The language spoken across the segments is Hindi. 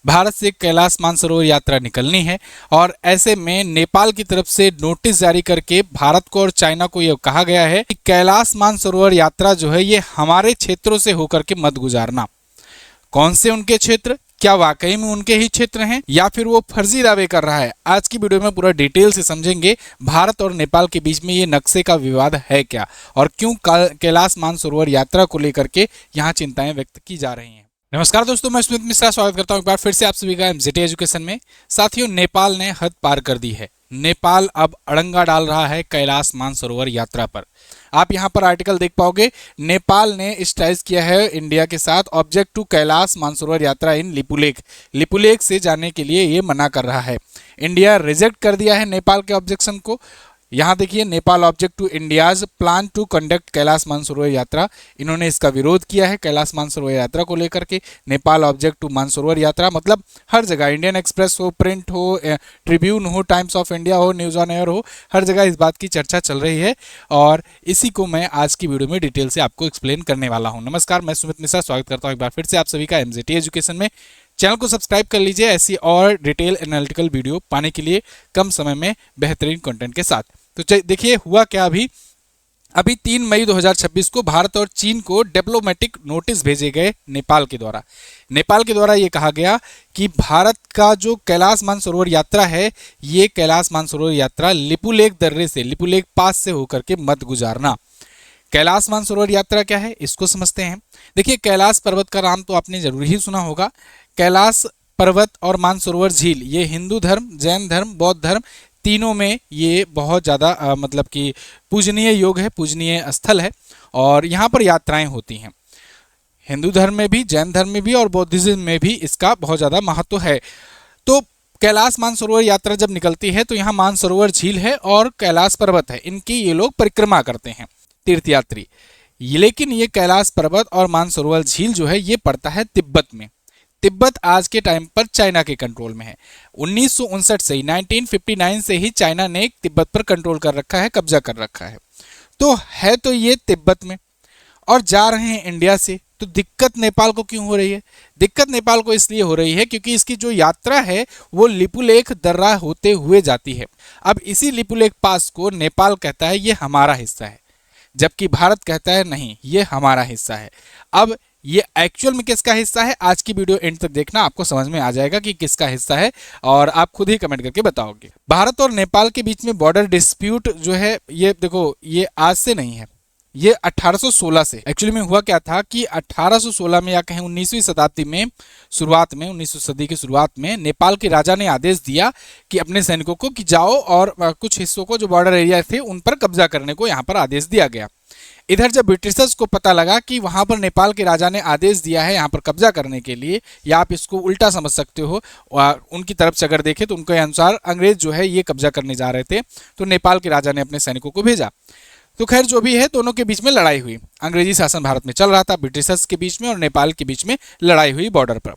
भारत से कैलाश मानसरोवर यात्रा निकलनी है और ऐसे में नेपाल की तरफ से नोटिस जारी करके भारत को और चाइना को यह कहा गया है कि कैलाश मानसरोवर यात्रा जो है ये हमारे क्षेत्रों से होकर के मत गुजारना। कौन से उनके क्षेत्र, क्या वाकई में उनके ही क्षेत्र हैं या फिर वो फर्जी दावे कर रहा है, आज की वीडियो में पूरा डिटेल से समझेंगे। भारत और नेपाल के बीच में ये नक्शे का विवाद है क्या और क्यों कैलाश मानसरोवर यात्रा को लेकर के यहाँ चिंताएं व्यक्त की जा रही हैं। नमस्कार दोस्तों, मैं सुमित मिश्रा स्वागत करता हूं एक बार फिर से आप सभी का एमजेटी एजुकेशन में। साथियों, नेपाल ने हद पार कर दी है। नेपाल अब अड़ंगा डाल रहा है कैलाश मानसरोवर यात्रा पर। आप यहां पर आर्टिकल देख पाओगे, नेपाल ने स्ट्राइक किया है इंडिया के साथ ऑब्जेक्ट टू कैलाश मानसरोवर यात्रा इन लिपुलेख। लिपुलेख से जाने के लिए ये मना कर रहा है। इंडिया रिजेक्ट कर दिया है नेपाल के ऑब्जेक्शन को। यहाँ देखिए, Nepal object to India's plan to conduct Kailash Mansarovar Yatra. इन्होंने इसका विरोध किया है कैलाश मानसरोवर यात्रा को लेकर के। नेपाल ऑब्जेक्ट टू मानसरोवर यात्रा मतलब हर जगह, इंडियन एक्सप्रेस हो, प्रिंट हो, ट्रिब्यून हो, टाइम्स ऑफ इंडिया हो, न्यूज़ ऑन एयर हो, हर जगह इस बात की चर्चा चल रही है और इसी को मैं आज की वीडियो में डिटेल से आपको एक्सप्लेन करने वाला हूँ। नमस्कार, मैं सुमित मिश्रा स्वागत करता हूँ एक बार फिर से आप सभी का एमजेटी एजुकेशन में। चैनल को सब्सक्राइब कर लीजिए ऐसी और डिटेल एनालिटिकल वीडियो पाने के लिए कम समय में बेहतरीन कंटेंट के साथ। तो देखिए हुआ क्या, अभी 3 मई 2026 को भारत और चीन को डिप्लोमेटिक नोटिस भेजे गए नेपाल के द्वारा। नेपाल के द्वारा ये कहा गया कि भारत का जो कैलाश मानसरोवर यात्रा है, ये कैलाश मानसरोवर यात्रा लिपुलेख दर्रे से, लिपुलेख पास से होकर के मत गुजारना। कैलाश मानसरोवर यात्रा क्या है, इसको समझते हैं। देखिए, कैलाश पर्वत का नाम तो आपने जरूर ही सुना होगा। कैलाश पर्वत और मानसरोवर झील ये हिंदू धर्म, जैन धर्म, बौद्ध धर्म तीनों में ये बहुत ज़्यादा मतलब कि पूजनीय योग है, पूजनीय स्थल है और यहाँ पर यात्राएं होती हैं। हिंदू धर्म में भी, जैन धर्म में भी और बौद्धिज्म में भी इसका बहुत ज़्यादा महत्व है। तो कैलाश मानसरोवर यात्रा जब निकलती है तो यहाँ मानसरोवर झील है और कैलाश पर्वत है, इनकी ये लोग परिक्रमा करते हैं तीर्थयात्री। लेकिन ये कैलाश पर्वत और मानसरोवर झील जो है ये पड़ता है तिब्बत में। तिब्बत आज के टाइम पर चाइना के कंट्रोल में है। 1959 से 1959 से ही चाइना ने तिब्बत पर कंट्रोल कर रखा है, कब्जा कर रखा है। तो ये तिब्बत में और जा रहे हैं इंडिया से। तो दिक्कत नेपाल को क्यों हो रही है? दिक्कत नेपाल को इसलिए हो रही है क्योंकि इसकी जो यात्रा है वो लिपुलेख दर्रा होते हुए जाती है। अब इसी लिपुलेख पास को नेपाल कहता है ये हमारा हिस्सा है, जबकि भारत कहता है नहीं ये हमारा हिस्सा है। अब ये एक्चुअल में किसका हिस्सा है, आज की वीडियो एंड तक देखना, आपको समझ में आ जाएगा कि किसका हिस्सा है और आप खुद ही कमेंट करके बताओगे। भारत और नेपाल के बीच में बॉर्डर डिस्प्यूट जो है ये देखो, ये आज से नहीं है, ये 1816 से। एक्चुअली में हुआ क्या था कि 1816 में या कहें 19वीं शताब्दी में शुरुआत में, 19वीं सदी की शुरुआत में नेपाल के राजा ने आदेश दिया कि अपने सैनिकों को कि जाओ और कुछ हिस्सों को जो बॉर्डर एरिया थे उन पर कब्जा करने को यहाँ पर आदेश दिया गया। इधर जब ब्रिटिशर्स को पता लगा कि वहां पर नेपाल के राजा ने आदेश दिया है यहाँ पर कब्जा करने के लिए, या आप इसको उल्टा समझ सकते हो, और उनकी तरफ से अगर देखें तो उनके अनुसार अंग्रेज जो है ये कब्जा करने जा रहे थे, तो नेपाल के राजा ने अपने सैनिकों को भेजा। तो खैर जो भी है, दोनों के बीच में लड़ाई हुई। अंग्रेजी शासन भारत में चल रहा था, ब्रिटिशर्स के बीच में और नेपाल के बीच में लड़ाई हुई बॉर्डर पर।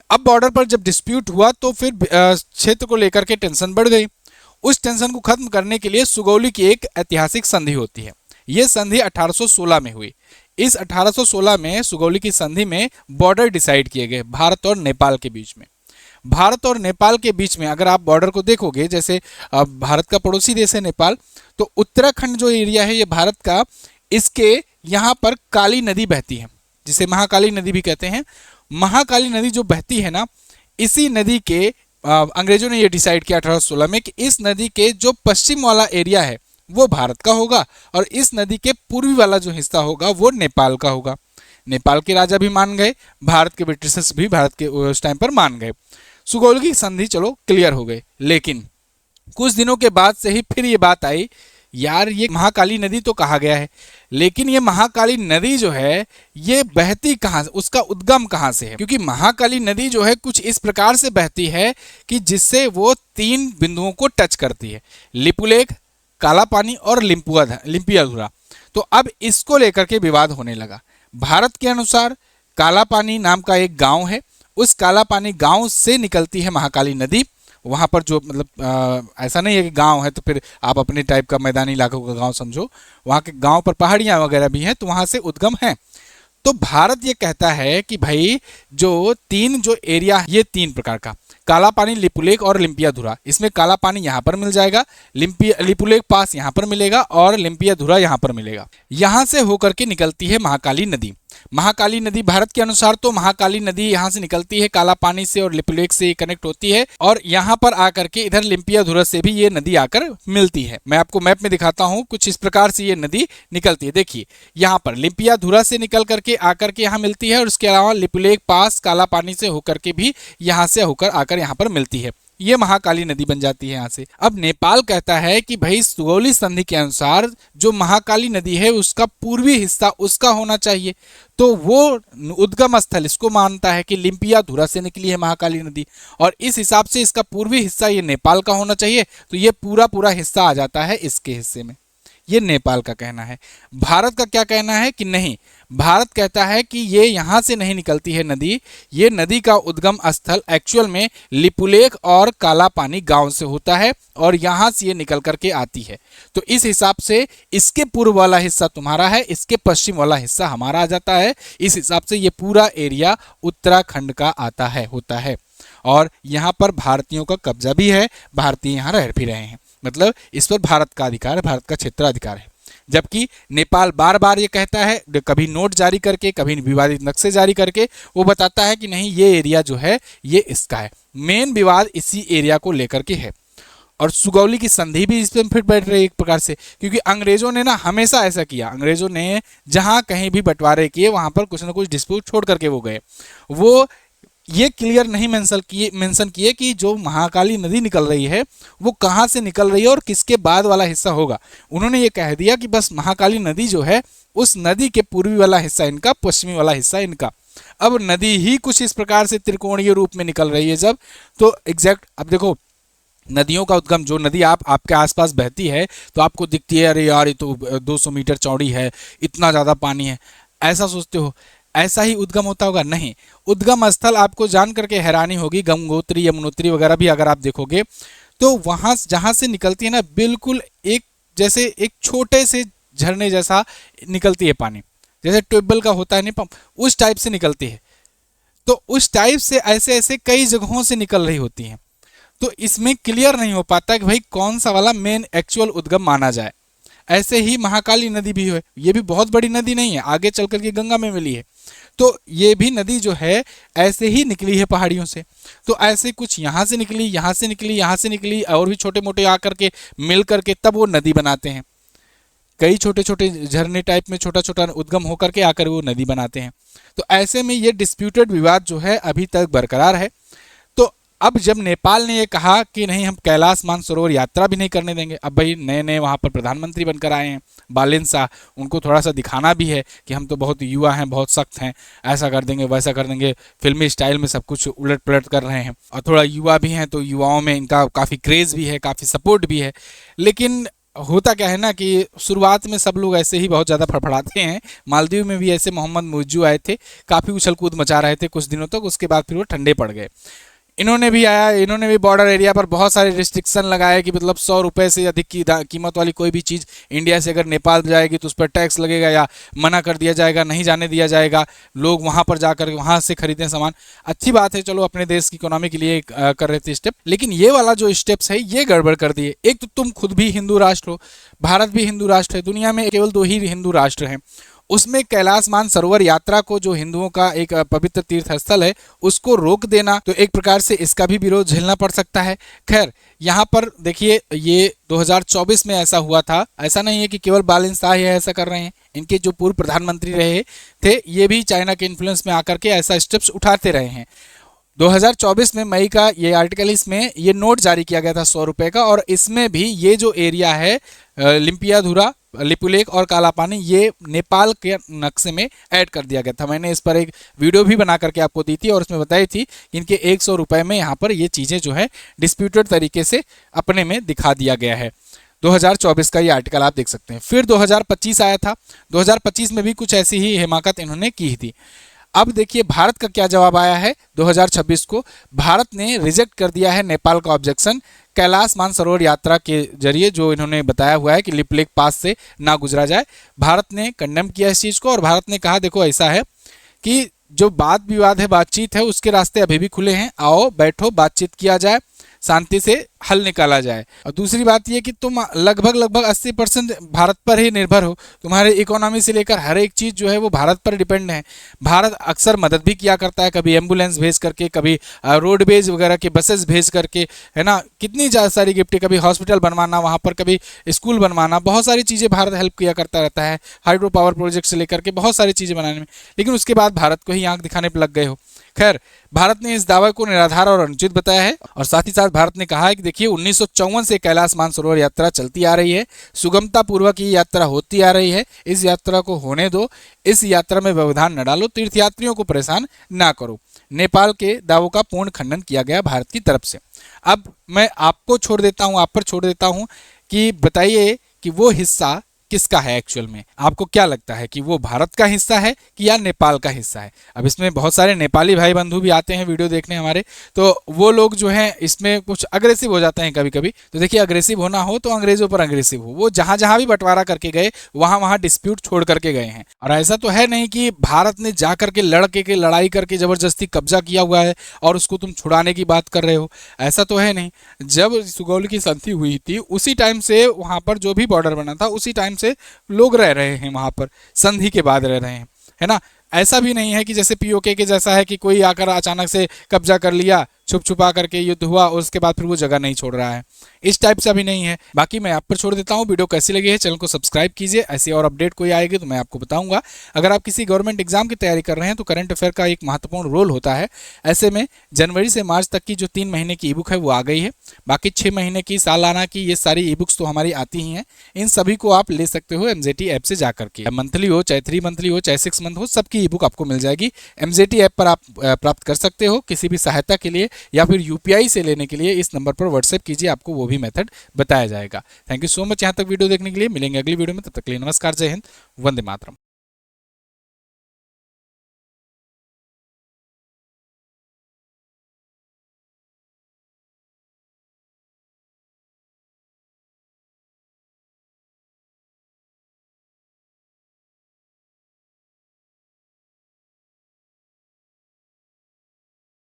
अब बॉर्डर पर जब डिस्प्यूट हुआ तो फिर क्षेत्र को लेकर के टेंशन बढ़ गई। उस टेंशन को खत्म करने के लिए सुगौली की एक ऐतिहासिक संधि होती है। ये संधि 1816 में हुई। इस 1816 में सुगौली की संधि में बॉर्डर डिसाइड किए गए भारत और नेपाल के बीच में। भारत और नेपाल के बीच में अगर आप बॉर्डर को देखोगे, जैसे भारत का पड़ोसी देश है नेपाल, तो उत्तराखंड जो एरिया है ये भारत का, इसके यहाँ पर काली नदी बहती है, जिसे महाकाली नदी भी कहते हैं। महाकाली नदी जो बहती है ना, इसी नदी के अंग्रेजों ने ये डिसाइड किया 1816 में कि इस नदी के जो पश्चिम वाला एरिया है वो भारत का होगा और इस नदी के पूर्वी वाला जो हिस्सा होगा वो नेपाल का होगा। नेपाल के राजा भी मान गए, भारत के ब्रिटिशर्स भी भारत के उस टाइम पर मान गए। सुगौली की संधि चलो क्लियर हो गई। लेकिन कुछ दिनों के बाद से ही फिर ये बात आई, यार ये महाकाली नदी तो कहा गया है, लेकिन ये महाकाली नदी जो है ये बहती कहाँ से, उसका उद्गम कहाँ से है? क्योंकि महाकाली नदी जो है कुछ इस प्रकार से बहती है कि जिससे वो 3 बिंदुओं को टच करती है, लिपुलेख, काला पानी और लिम्पियाधुरा। तो अब इसको लेकर के विवाद होने लगा। भारत के अनुसार काला पानी नाम का एक गांव है, उस काला पानी गांव से निकलती है महाकाली नदी। वहाँ पर जो मतलब ऐसा नहीं है कि गांव है तो फिर आप अपने टाइप का मैदानी इलाकों का गांव समझो, वहाँ के गांव पर पहाड़ियाँ वगैरह भी हैं, तो वहाँ से उद्गम है। तो भारत ये कहता है कि भाई जो एरिया, ये 3 प्रकार का, काला पानी, लिपुलेख और लिम्पियाधुरा, इसमें काला पानी यहाँ पर मिल जाएगा, लिपुलेख पास यहाँ पर मिलेगा और लिम्पियाधुरा यहाँ पर मिलेगा। यहाँ से होकर के निकलती है महाकाली नदी। महाकाली नदी भारत के अनुसार तो महाकाली नदी यहाँ से निकलती है, काला पानी से और लिपुलेख से कनेक्ट होती है, और यहाँ पर आकर के इधर लिम्पियाधुरा से भी ये नदी आकर मिलती है। मैं आपको मैप में दिखाता हूँ, कुछ इस प्रकार से ये नदी निकलती है। देखिए यहाँ पर लिम्पियाधुरा से निकल करके आकर के यहाँ मिलती है, और उसके अलावा लिपुलेख पास काला पानी से होकर के भी यहाँ से होकर आकर यहाँ पर मिलती है। ये महाकाली नदी बन जाती है यहाँ से। अब नेपाल कहता है कि भाई सुगौली संधि के अनुसार जो महाकाली नदी है उसका पूर्वी हिस्सा उसका होना चाहिए, तो वो उद्गम स्थल इसको मानता है कि लिम्पियाधुरा से निकली है महाकाली नदी, और इस हिसाब से इसका पूर्वी हिस्सा ये नेपाल का होना चाहिए, तो ये पूरा हिस्सा आ जाता है इसके हिस्से में। ये नेपाल का कहना है। भारत का क्या कहना है कि नहीं, भारत कहता है कि ये यहाँ से नहीं निकलती है नदी, ये नदी का उद्गम स्थल एक्चुअल में लिपुलेख और काला पानी गांव से होता है, और यहाँ से ये निकल करके आती है। तो इस हिसाब से इसके पूर्व वाला हिस्सा तुम्हारा है, इसके पश्चिम वाला हिस्सा हमारा आ जाता है। इस हिसाब से ये पूरा एरिया उत्तराखंड का आता है, होता है, और यहाँ पर भारतीयों का कब्जा भी है, भारतीय यहाँ रह भी रहे हैं, मतलब इस पर भारत का अधिकार है, भारत का क्षेत्राधिकार है। जबकि नेपाल बार बार ये कहता है, कभी नोट जारी करके, कभी विवादित नक्शे जारी करके वो बताता है कि नहीं ये एरिया जो है ये इसका है। मेन विवाद इसी एरिया को लेकर के है, और सुगौली की संधि भी इस पर फिट बैठ रही है एक प्रकार से, क्योंकि अंग्रेजों ने ना हमेशा ऐसा किया, अंग्रेजों ने जहाँ कहीं भी बंटवारे किए वहाँ पर कुछ ना कुछ डिस्प्यूट छोड़ करके वो गए। वो ये क्लियर नहीं मेंशन किए कि जो महाकाली नदी निकल रही है वो कहाँ से निकल रही है और किसके बाद वाला हिस्सा होगा। उन्होंने ये कह दिया कि बस महाकाली नदी जो है उस नदी के पूर्वी वाला हिस्सा इनका, पश्चिमी वाला हिस्सा इनका। अब नदी ही कुछ इस प्रकार से त्रिकोणीय रूप में निकल रही है जब, तो एग्जैक्ट अब देखो नदियों का उद्गम, जो नदी आपके आसपास बहती है तो आपको दिखती है अरे यार ये तो 200 मीटर चौड़ी है, इतना ज़्यादा पानी है, ऐसा सोचते हो, ऐसा ही उद्गम होता होगा? नहीं, उद्गम स्थल आपको जान करके हैरानी होगी, गंगोत्री, यमुनोत्री वगैरह भी अगर आप देखोगे तो वहाँ जहाँ से निकलती है ना, बिल्कुल एक जैसे एक छोटे से झरने जैसा निकलती है पानी, जैसे ट्यूबवेल का होता है नहीं पंप, उस टाइप से निकलती है। तो उस टाइप से ऐसे ऐसे कई जगहों से निकल रही होती हैं, तो इसमें क्लियर नहीं हो पाता कि भाई कौन सा वाला मेन एक्चुअल उद्गम माना जाए। ऐसे ही महाकाली नदी भी है, ये भी बहुत बड़ी नदी नहीं है, आगे चल करके गंगा में मिली है, तो ये भी नदी जो है ऐसे ही निकली है पहाड़ियों से। तो ऐसे कुछ यहाँ से निकली, यहाँ से निकली, यहाँ से निकली, और भी छोटे मोटे आकर के मिल करके तब वो नदी बनाते हैं। कई छोटे छोटे झरने टाइप में छोटा छोटा उद्गम होकर के आकर वो नदी बनाते हैं। तो ऐसे में ये डिस्प्यूटेड विवाद जो है अभी तक बरकरार है। तो अब जब नेपाल ने ये कहा कि नहीं हम कैलाश मानसरोवर यात्रा भी नहीं करने देंगे, अब भाई नए नए वहाँ पर प्रधानमंत्री बनकर आए हैं बालेन शाह, उनको थोड़ा सा दिखाना भी है कि हम तो बहुत युवा हैं, बहुत सख्त हैं, ऐसा कर देंगे वैसा कर देंगे, फिल्मी स्टाइल में सब कुछ उलट पलट कर रहे हैं, और थोड़ा युवा भी हैं तो युवाओं में इनका काफ़ी क्रेज़ भी है, काफ़ी सपोर्ट भी है। लेकिन होता क्या है ना कि शुरुआत में सब लोग ऐसे ही बहुत ज़्यादा फड़फड़ाते हैं। मालदीव में भी ऐसे मोहम्मद मुइज्जू आए थे, काफ़ी उछल कूद मचा रहे थे कुछ दिनों तक, उसके बाद फिर वो ठंडे पड़ गए। इन्होंने भी बॉर्डर एरिया पर बहुत सारे रिस्ट्रिक्शन लगाए कि मतलब 100 रुपये से अधिक की कीमत वाली कोई भी चीज़ इंडिया से अगर नेपाल जाएगी तो उस पर टैक्स लगेगा या मना कर दिया जाएगा, नहीं जाने दिया जाएगा, लोग वहाँ पर जाकर वहाँ से खरीदें सामान। अच्छी बात है, चलो अपने देश की इकोनॉमी के लिए कर रहे थे स्टेप, लेकिन ये वाला जो स्टेप्स है ये गड़बड़ कर दिए। एक तो तुम खुद भी हिंदू राष्ट्र हो, भारत भी हिंदू राष्ट्र है, दुनिया में केवल 2 ही हिंदू राष्ट्र हैं, उसमें कैलाश मानसरोवर यात्रा को जो हिंदुओं का एक पवित्र तीर्थ स्थल है उसको रोक देना, तो एक प्रकार से इसका भी विरोध झेलना पड़ सकता है। खैर यहाँ पर देखिए ये 2024 में ऐसा हुआ था, ऐसा नहीं है कि केवल बालेन शाह ही ऐसा कर रहे हैं, इनके जो पूर्व प्रधानमंत्री रहे थे ये भी चाइना के इन्फ्लुएंस में आकर के ऐसा स्टेप्स उठाते रहे हैं। 2024 में मई का ये आर्टिकल, इसमें ये नोट जारी किया गया था 100 रुपये का, और इसमें भी ये जो एरिया है लिम्पियाधुरा, लिपुलेख और काला पानी, ये नेपाल के नक्शे में ऐड कर दिया गया था। मैंने इस पर एक वीडियो भी बना करके आपको दी थी और उसमें बताई थी कि इनके 100 रुपये में यहाँ पर ये चीज़ें जो है डिस्प्यूटेड तरीके से अपने में दिखा दिया गया है। 2024 का ये आर्टिकल आप देख सकते हैं। फिर 2025 आया था, 2025 में भी कुछ ऐसी ही हिमाकत इन्होंने की थी। अब देखिए भारत का क्या जवाब आया है 2026 को। भारत ने रिजेक्ट कर दिया है नेपाल का ऑब्जेक्शन, कैलाश मानसरोवर यात्रा के जरिए जो इन्होंने बताया हुआ है कि लिपुलेख पास से ना गुजरा जाए। भारत ने कंडेम किया इस चीज़ को, और भारत ने कहा देखो ऐसा है कि जो बात विवाद है, बातचीत है, उसके रास्ते अभी भी खुले हैं। आओ बैठो, बातचीत किया जाए, शांति से हल निकाला जाए। और दूसरी बात यह कि तुम लगभग 80% भारत पर ही निर्भर हो। तुम्हारे इकोनॉमी से लेकर हर एक चीज जो है वो भारत पर डिपेंड है। भारत अक्सर मदद भी किया करता है, कभी एम्बुलेंस भेज करके, कभी रोडवेज वगैरह के बसेस भेज करके, है ना, कितनी सारी गिफ्टें, कभी हॉस्पिटल बनवाना वहां पर, कभी स्कूल बनवाना, बहुत सारी चीजें भारत हेल्प किया करता रहता है, हाइड्रो पावर प्रोजेक्ट से लेकर के बहुत सारी चीजें बनाने में। लेकिन उसके बाद भारत को ही आंख दिखाने पर लग गए हो। खैर, भारत ने इस दावे को निराधार और अनुचित बताया है और साथ ही साथ भारत ने कहा है कि देखिए 1954 से कैलाश मानसरोवर यात्रा चलती आ रही है, सुगमता पूर्वक ये यात्रा होती आ रही है, इस यात्रा को होने दो, इस यात्रा में व्यवधान न डालो, तीर्थयात्रियों को परेशान ना करो। नेपाल के दावों का पूर्ण खंडन किया गया भारत की तरफ से। अब मैं आपको छोड़ देता हूं, आप पर छोड़ देता हूं कि बताइए कि वो हिस्सा किसका है एक्चुअल में। आपको क्या लगता है कि वो भारत का हिस्सा है कि या नेपाल का हिस्सा है? अब इसमें बहुत सारे नेपाली भाई बंधु भी आते हैं वीडियो देखने हमारे, तो वो लोग जो हैं इसमें कुछ अग्रेसिव हो जाते हैं कभी कभी। तो देखिए, अग्रेसिव होना हो तो अंग्रेजों पर अग्रेसिव हो। वो जहां जहां भी बंटवारा करके गए वहां वहां डिस्प्यूट छोड़ करके गए हैं। और ऐसा तो है नहीं कि भारत ने जा करके लड़ाई करके जबरदस्ती कब्जा किया हुआ है और उसको तुम छुड़ाने की बात कर रहे हो। ऐसा तो है नहीं। जब सुगौली की संधि हुई थी उसी टाइम से वहां पर जो भी बॉर्डर बना था उसी टाइम से लोग रह रहे हैं वहां पर, संधि के बाद रह रहे हैं, है ना। ऐसा भी नहीं है कि जैसे पीओके के जैसा है कि कोई आकर अचानक से कब्जा कर लिया, छुप छुपा करके युद्ध हुआ और उसके बाद फिर वो जगह नहीं छोड़ रहा है। इस टाइप से अभी नहीं है। बाकी मैं आप पर छोड़ देता हूँ। वीडियो कैसी लगी है चैनल को सब्सक्राइब कीजिए, ऐसी और अपडेट कोई आएगी तो मैं आपको बताऊंगा। अगर आप किसी गवर्नमेंट एग्जाम की तैयारी कर रहे हैं तो करंट अफेयर का एक महत्वपूर्ण रोल होता है। ऐसे में जनवरी से मार्च तक की जो 3 महीने की ई बुक है वो आ गई है। बाकी 6 महीने की, सालाना की, ये सारी ई बुक्स तो हमारी आती ही हैं। इन सभी को आप ले सकते हो एमजेटी ऐप से जाकर के। मंथली हो, चाहे 3 मंथली हो, चाहे 6 मंथ हो, सबकी ई बुक आपको मिल जाएगी। एमजेटी ऐप पर आप प्राप्त कर सकते हो। किसी भी सहायता के लिए या फिर यूपीआई से लेने के लिए इस नंबर पर व्हाट्सएप कीजिए, आपको वो भी मेथड बताया जाएगा। थैंक यू सो मच यहाँ तक वीडियो देखने के लिए। मिलेंगे अगली वीडियो में, तब तक के लिए नमस्कार, जय हिंद, वंदे मातरम।